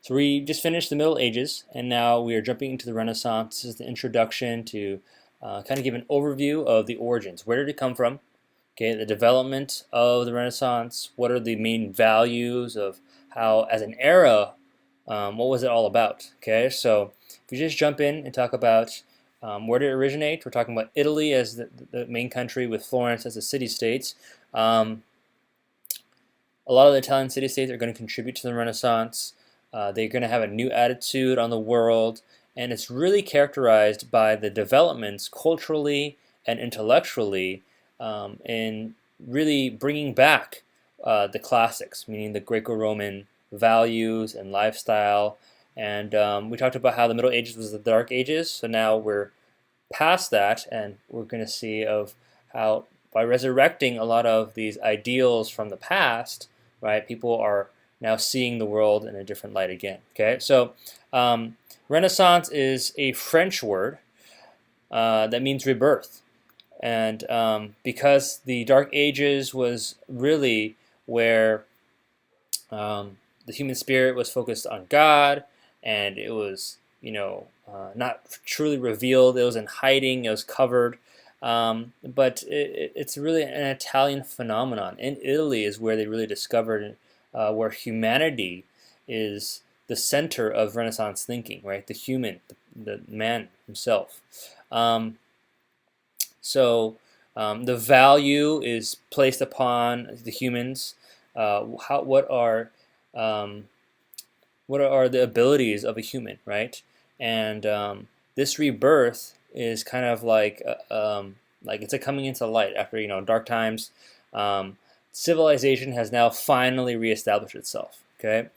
So we just finished the Middle Ages, and now we are jumping into the Renaissance. This is the introduction to kind of give an overview of the origins. Where did it come from? Okay, the development of the Renaissance. What are the main values of how, as an era, what was it all about? Okay, so if we just jump in and talk about where did it originate, we're talking about Italy as the main country with Florence as the city-state. A lot of the Italian city-states are going to contribute to the Renaissance. They're going to have a new attitude on the world, and it's really characterized by the developments culturally and intellectually in really bringing back the classics, meaning the Greco-Roman values and lifestyle. And we talked about how the Middle Ages was the Dark Ages, so now we're past that, and we're going to see of how by resurrecting a lot of these ideals from the past, right, people are now seeing the world in a different light again. Okay, so Renaissance is a French word that means rebirth, and because the Dark Ages was really where the human spirit was focused on God, and it was not truly revealed. It was in hiding. It was covered. But it's really an Italian phenomenon. In Italy is where they really discovered where humanity is the center of Renaissance thinking, right? The human, the man himself. So the value is placed upon the humans. What are the abilities of a human, right? And this rebirth is kind of like it's a coming into light after dark times. Civilization has now finally reestablished itself. Okay,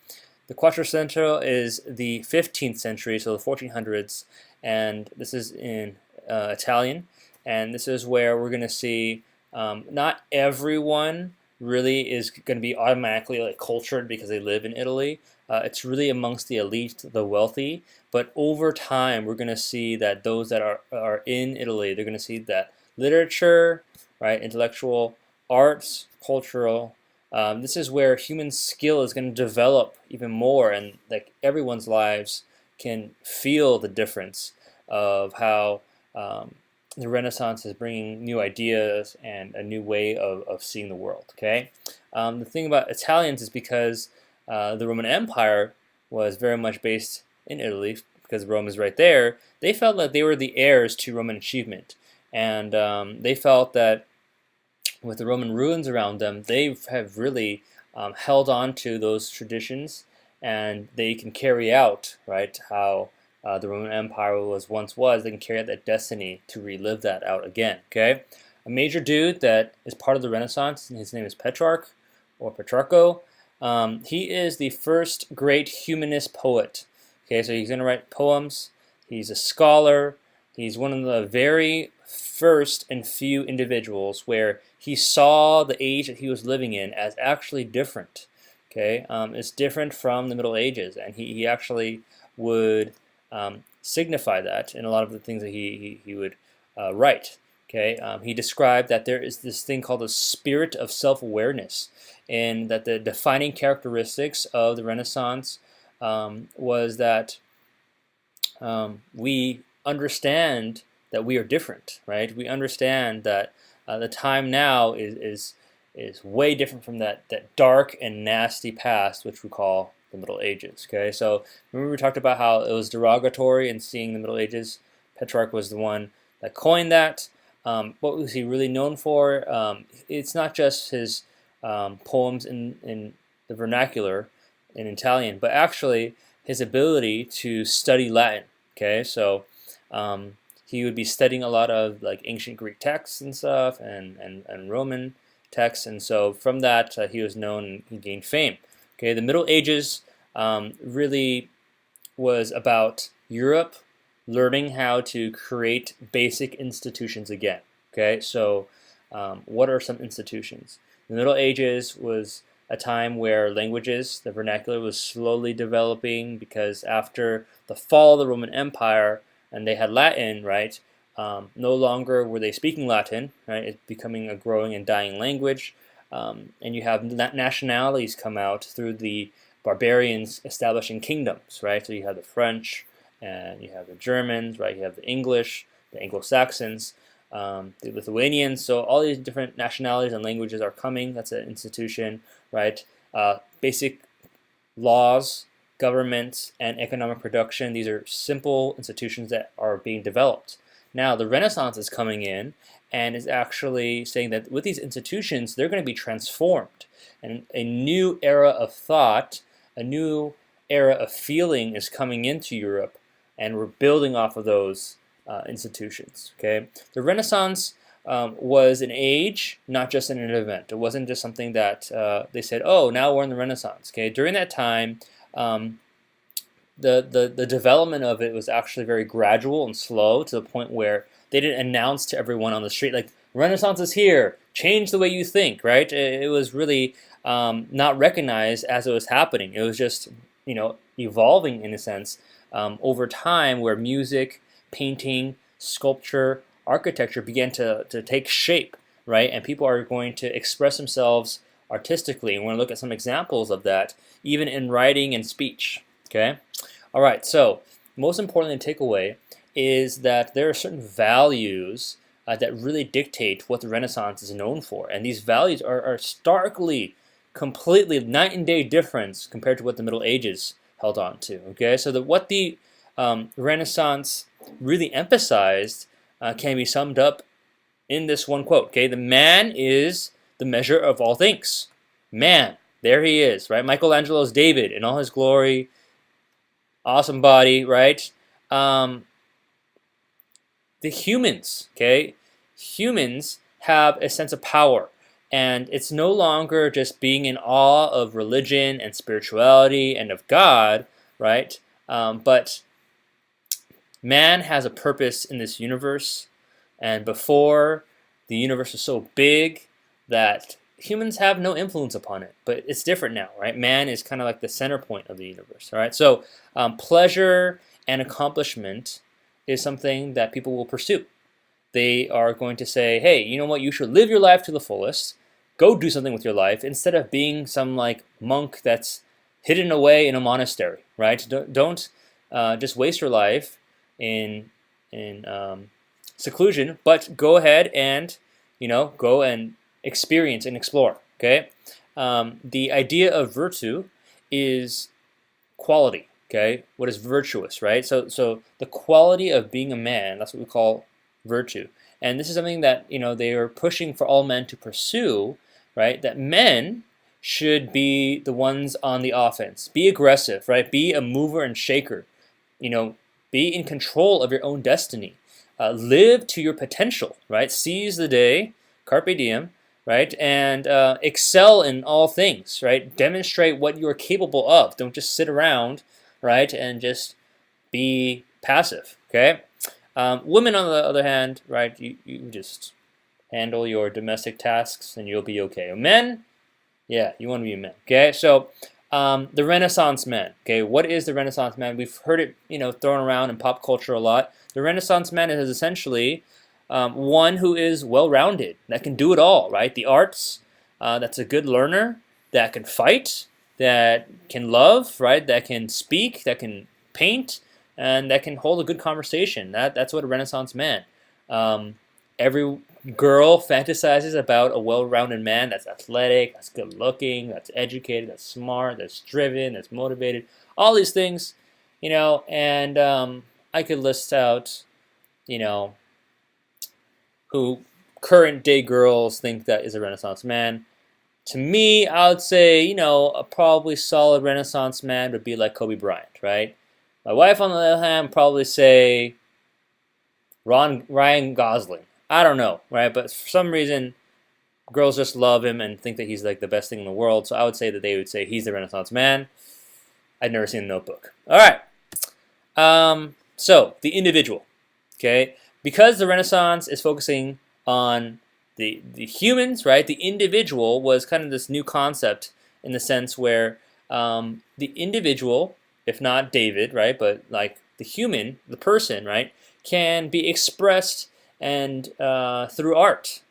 the Quattrocento is the 15th century, so the 1400s, and this is in Italian, and this is where we're going to see not everyone really is going to be automatically like cultured because they live in Italy. It's really amongst the elite, the wealthy. But over time, we're going to see that those that are in Italy, they're going to see that literature, right, intellectual, arts, cultural. This is where human skill is going to develop even more, and like everyone's lives can feel the difference of how the Renaissance is bringing new ideas and a new way of seeing the world. Okay, the thing about Italians is because the Roman Empire was very much based in Italy, because Rome is right there. They felt that they were the heirs to Roman achievement, and they felt that with the Roman ruins around them, they have really held on to those traditions, and they can carry out, right, how the Roman Empire was. They can carry out that destiny to relive that out again. Okay, a major dude that is part of the Renaissance, and his name is Petrarch or Petrarcho. He is the first great humanist poet. Okay, so he's going to write poems. He's a scholar. He's one of the very first and few individuals where he saw the age that he was living in as actually different. Okay, it's different from the Middle Ages, and he actually would signify that in a lot of the things that he would write. Okay, he described that there is this thing called the spirit of self-awareness, and that the defining characteristics of the Renaissance was that we understand that we are different, right? We understand that the time now is way different from that dark and nasty past, which we call the Middle Ages. Okay, so remember we talked about how it was derogatory in seeing the Middle Ages. Petrarch was the one that coined that. What was he really known for? It's not just his poems in the vernacular in Italian, but actually his ability to study Latin. Okay, so he would be studying a lot of like ancient Greek texts and stuff, and Roman texts, and so from that he was known and he gained fame. Okay, the Middle Ages really was about Europe learning how to create basic institutions again. Okay, so what are some institutions? The Middle Ages was a time where languages, the vernacular, was slowly developing because after the fall of the Roman Empire and they had Latin, right? No longer were they speaking Latin, right? It's becoming a growing and dying language, and you have nationalities come out through the barbarians establishing kingdoms, right? So you have the French, and you have the Germans, right? You have the English, the Anglo-Saxons, the Lithuanians. So all these different nationalities and languages are coming. That's an institution, right? Basic laws, government, and economic production. These are simple institutions that are being developed. Now the Renaissance is coming in and is actually saying that with these institutions, they're going to be transformed. And a new era of thought, a new era of feeling is coming into Europe, and we're building off of those institutions. Okay, the Renaissance was an age, not just an event. It wasn't just something that they said, "Oh, now we're in the Renaissance." Okay, during that time, the development of it was actually very gradual and slow, to the point where they didn't announce to everyone on the street like, "Renaissance is here. Change the way you think." Right? It was really not recognized as it was happening. It was just evolving in a sense over time, where music, painting, sculpture, architecture began to take shape, right? And people are going to express themselves artistically. And we're going to look at some examples of that, even in writing and speech. Okay? All right, so most importantly, the takeaway is that there are certain values that really dictate what the Renaissance is known for. And these values are starkly, completely night and day difference compared to what the Middle Ages held on to. Okay, so what the Renaissance really emphasized can be summed up in this one quote. Okay, the man is the measure of all things. Man, there he is, right? Michelangelo's David in all his glory, awesome body, right? The humans, okay? Humans have a sense of power, and it's no longer just being in awe of religion and spirituality and of God, right? But man has a purpose in this universe, and before, the universe was so big that humans have no influence upon it. But it's different now, right? Man is kind of like the center point of the universe, all right? So pleasure and accomplishment is something that people will pursue. They are going to say, hey, you know what? You should live your life to the fullest. Go do something with your life instead of being some like monk that's hidden away in a monastery, right? Don't just waste your life in seclusion, but go ahead and go and experience and explore. Okay, the idea of virtue is quality. Okay, what is virtuous, right? So the quality of being a man, that's what we call virtue, and this is something that they are pushing for all men to pursue, right? That men should be the ones on the offense, be aggressive, right? Be a mover and shaker, be in control of your own destiny. Live to your potential, right? Seize the day, carpe diem, right? And excel in all things, right? Demonstrate what you are capable of. Don't just sit around, right, and just be passive, okay? Women, on the other hand, right, you just handle your domestic tasks and you'll be okay. Men, yeah, you want to be a man, okay? So the Renaissance man, okay? What is the Renaissance man? We've heard it, thrown around in pop culture a lot. The Renaissance man is essentially one who is well-rounded, that can do it all, right? The arts, that's a good learner, that can fight, that can love, right? That can speak, that can paint, and that can hold a good conversation. That's what a Renaissance man. Every girl fantasizes about a well-rounded man that's athletic, that's good-looking, that's educated, that's smart, that's driven, that's motivated. All these things, and I could list out, who current-day girls think that is a Renaissance man. To me, I would say, a probably solid Renaissance man would be like Kobe Bryant, right? My wife, on the other hand, would probably say Ryan Gosling. I don't know, right? But for some reason, girls just love him and think that he's like the best thing in the world. So I would say that they would say he's the Renaissance man. I've never seen The Notebook. All right. So the individual, okay? Because the Renaissance is focusing on the humans, right? The individual was kind of this new concept in the sense where the individual, if not David, right, but like the human, the person, right, can be expressed and through art,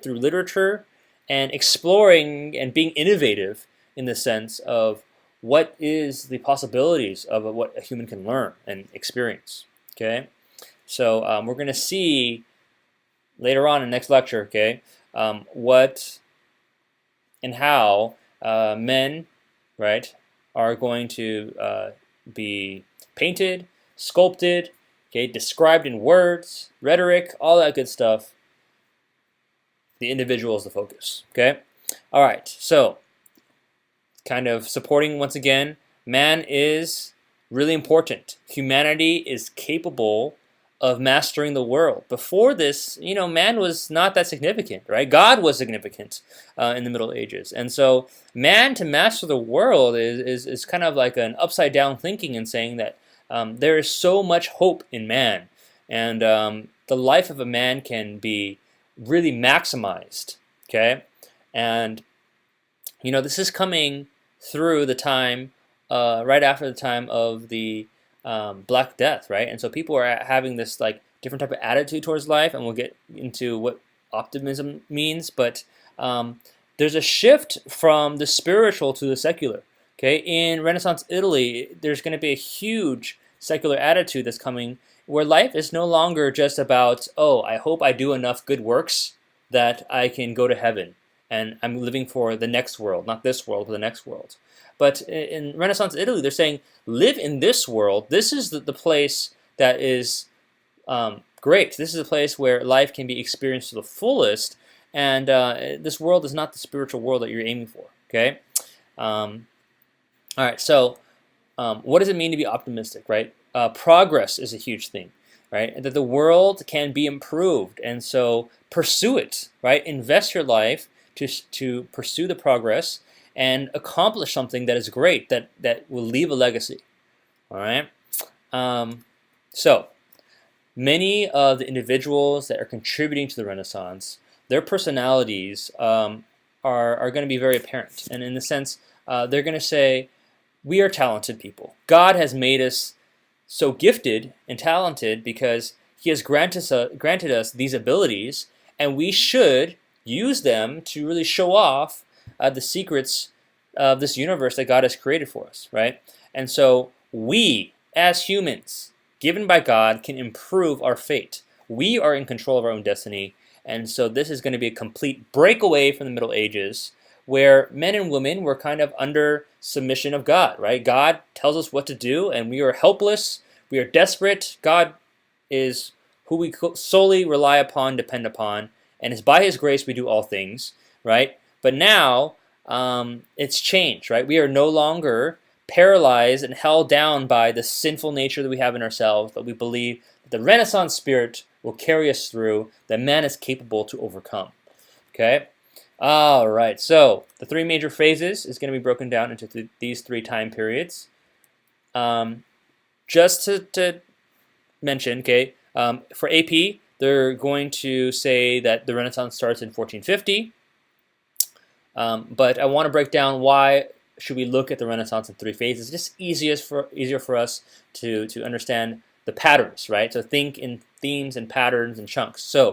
through literature, and exploring and being innovative in the sense of what is the possibilities of what a human can learn and experience. Okay, so we're going to see later on in the next lecture. Okay, what and how men, right, are going to be painted, sculpted, okay, described in words, rhetoric, all that good stuff. The individual is the focus. Okay, all right. So, kind of supporting once again, man is really important. Humanity is capable of mastering the world. Before this, man was not that significant, right? God was significant in the Middle Ages, and so man to master the world is kind of like an upside down thinking and saying that there is so much hope in man, and the life of a man can be really maximized. Okay, and this is coming through the time right after the time of the Black Death, right? And so people are having this like different type of attitude towards life, and we'll get into what optimism means. But there's a shift from the spiritual to the secular. Okay, in Renaissance Italy, there's going to be a huge secular attitude that's coming, where life is no longer just about, oh, I hope I do enough good works that I can go to heaven, and I'm living for the next world, not this world, but the next world. But in Renaissance Italy, they're saying, live in this world. This is the place that is great. This is a place where life can be experienced to the fullest, and this world is not the spiritual world that you're aiming for. Okay. All right. So, what does it mean to be optimistic? Right. Progress is a huge thing. Right. That the world can be improved, and so pursue it. Right. Invest your life to pursue the progress and accomplish something that is great, that will leave a legacy. All right. So many of the individuals that are contributing to the Renaissance, their personalities are going to be very apparent, and in the sense they're going to say, we are talented people. God has made us so gifted and talented because He has granted us these abilities, and we should use them to really show off the secrets of this universe that God has created for us, right? And so we, as humans, given by God, can improve our fate. We are in control of our own destiny, and so this is going to be a complete breakaway from the Middle Ages, where men and women were kind of under submission of God, right? God tells us what to do, and we are helpless, we are desperate. God is who we solely rely upon, depend upon, and it's by His grace we do all things, right? But now it's changed, right? We are no longer paralyzed and held down by the sinful nature that we have in ourselves, but we believe that the Renaissance spirit will carry us through, that man is capable to overcome. Okay? All right, so the three major phases is going to be broken down into these three time periods. Just to mention, okay, for AP, they're going to say that the Renaissance starts in 1450. But I want to break down why should we look at the Renaissance in three phases. It's just easier for us to understand the patterns, right? So think in themes and patterns and chunks. So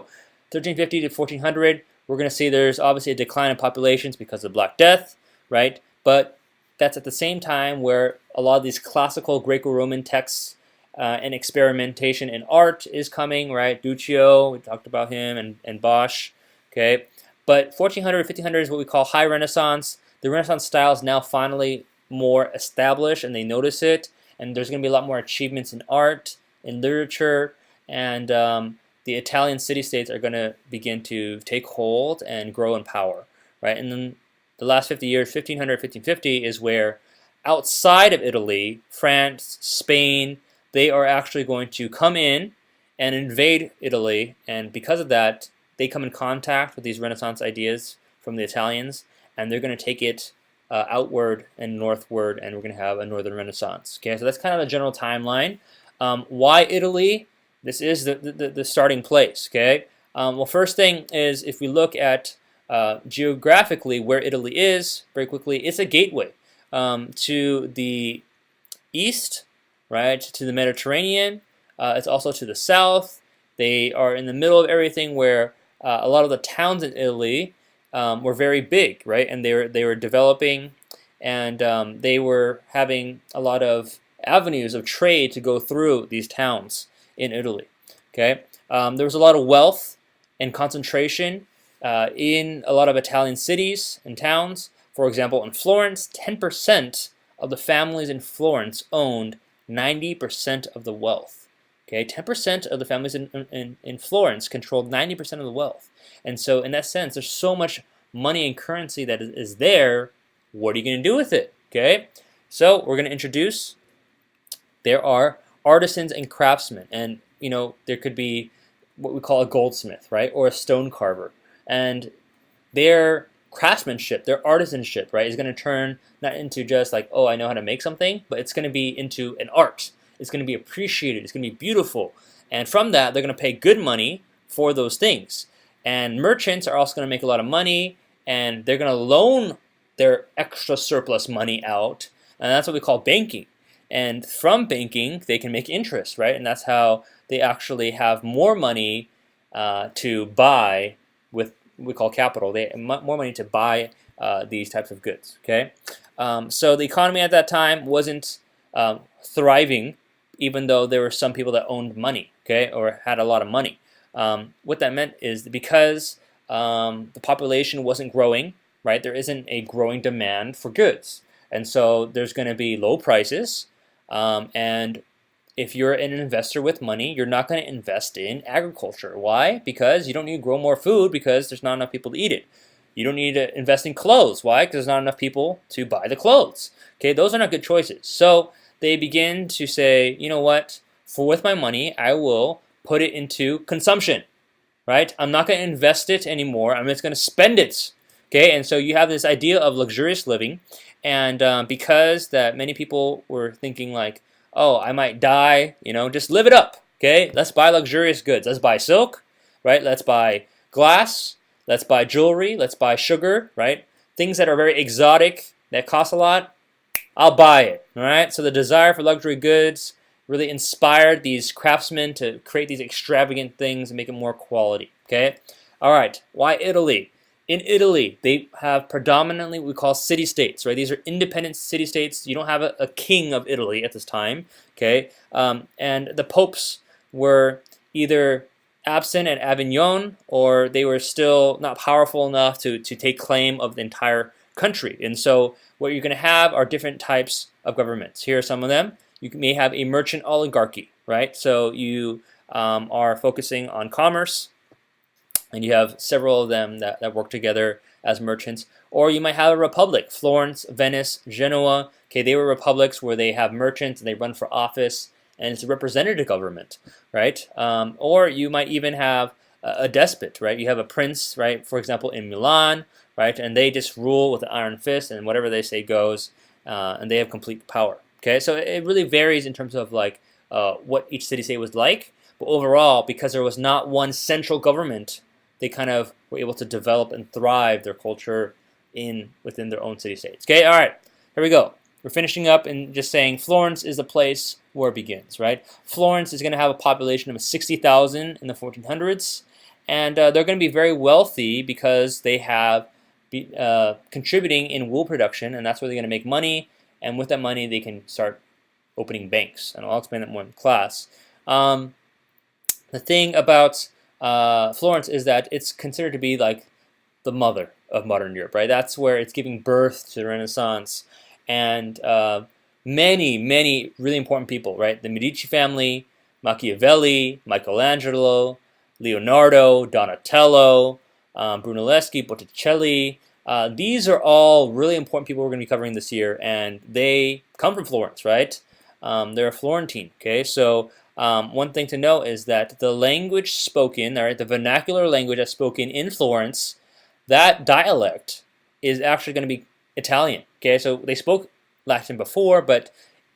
1350 to 1400, we're going to see there's obviously a decline in populations because of the Black Death, right? But that's at the same time where a lot of these classical Greco-Roman texts and experimentation in art is coming, right? Duccio, we talked about him, and Bosch, okay? But 1400 1500 is what we call High Renaissance. The Renaissance style is now finally more established, and they notice it. And there's going to be a lot more achievements in art, in literature, and the Italian city-states are going to begin to take hold and grow in power, right? And then the last 50 years, 1500 1550, is where outside of Italy, France, Spain, they are actually going to come in and invade Italy, and because of that, they come in contact with these Renaissance ideas from the Italians, and they're going to take it outward and northward, and we're going to have a Northern Renaissance. Okay, so that's kind of a general timeline. Why Italy? This is the starting place. Okay, well, first thing is if we look at geographically where Italy is, very quickly, it's a gateway to the east, right, to the Mediterranean. It's also to the south. They are in the middle of everything, where a lot of the towns in Italy were very big, right, and they were developing and they were having a lot of avenues of trade to go through these towns in Italy. Okay, there was a lot of wealth and concentration in a lot of Italian cities and towns. For example, in Florence, 10% of the families in Florence owned 90% of the wealth. Okay, 10% of the families in Florence controlled 90% of the wealth. And so in that sense, there's so much money and currency that is there. What are you going to do with it? Okay, so we're going to introduce, there are artisans and craftsmen. And, there could be what we call a goldsmith, right? Or a stone carver. And their craftsmanship, their artisanship, right, is going to turn not into just like, oh, I know how to make something, but it's going to be into an art. It's going to be appreciated. It's going to be beautiful. And from that, they're going to pay good money for those things. And merchants are also going to make a lot of money, and they're going to loan their extra surplus money out. And that's what we call banking. And from banking, they can make interest, right? And that's how they actually have more money to buy with we call capital. They have more money to buy these types of goods. Okay, so the economy at that time wasn't thriving, even though there were some people that owned money, okay, or had a lot of money. What that meant is that because the population wasn't growing, right? There isn't a growing demand for goods, and so there's going to be low prices. And if you're an investor with money, you're not going to invest in agriculture. Why? Because you don't need to grow more food because there's not enough people to eat it. You don't need to invest in clothes. Why? Because there's not enough people to buy the clothes. Okay, those are not good choices. So they begin to say, you know what? With my money, I will put it into consumption. Right? I'm not going to invest it anymore. I'm just going to spend it. Okay, and so you have this idea of luxurious living, and because that many people were thinking like, oh, I might die, just live it up. Okay, let's buy luxurious goods. Let's buy silk, right? Let's buy glass. Let's buy jewelry. Let's buy sugar, right? Things that are very exotic that cost a lot. I'll buy it. All right. So the desire for luxury goods really inspired these craftsmen to create these extravagant things and make it more quality. Okay. All right. Why Italy? In Italy, they have predominantly what we call city-states, right? These are independent city-states. You don't have a king of Italy at this time, okay? And the popes were either absent at Avignon, or they were still not powerful enough to take claim of the entire country. And so what you're going to have are different types of governments. Here are some of them. You may have a merchant oligarchy, right? So you are focusing on commerce, and you have several of them that work together as merchants. Or you might have a republic, Florence, Venice, Genoa. Okay, they were republics where they have merchants and they run for office, and it's a representative government, right? Or you might even have a despot, right? You have a prince, right? For example, in Milan, right? And they just rule with an iron fist, and whatever they say goes, and they have complete power. Okay, so it really varies in terms of like what each city-state was like. But overall, because there was not one central government, they kind of were able to develop and thrive their culture within their own city-states. Okay, all right, here we go. We're finishing up and just saying Florence is the place where it begins, right? Florence is going to have a population of 60,000 in the 1400s, and they're going to be very wealthy because they have contributing in wool production, and that's where they're going to make money, and with that money they can start opening banks, and I'll explain that more in class. The thing about Florence is that it's considered to be like the mother of modern Europe, right? That's where it's giving birth to the Renaissance, and many really important people, right? The Medici family, Machiavelli, Michelangelo, Leonardo, Donatello, Brunelleschi, Botticelli. These are all really important people we're going to be covering this year, and they come from Florence, right? They're Florentine, okay? So one thing to know is that the language spoken, all right, the vernacular language that's spoken in Florence, that dialect is actually going to be Italian. Okay, so they spoke Latin before, but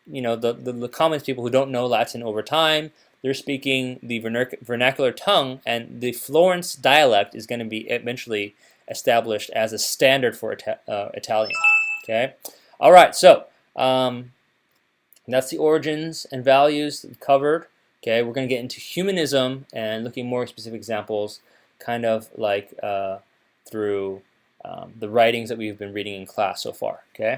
the common people who don't know Latin over time, they're speaking the vernacular tongue, and the Florence dialect is going to be eventually established as a standard for Italian. Okay, all right, so that's the origins and values covered. Okay, we're going to get into humanism and looking more specific examples, kind of like through the writings that we've been reading in class so far. Okay.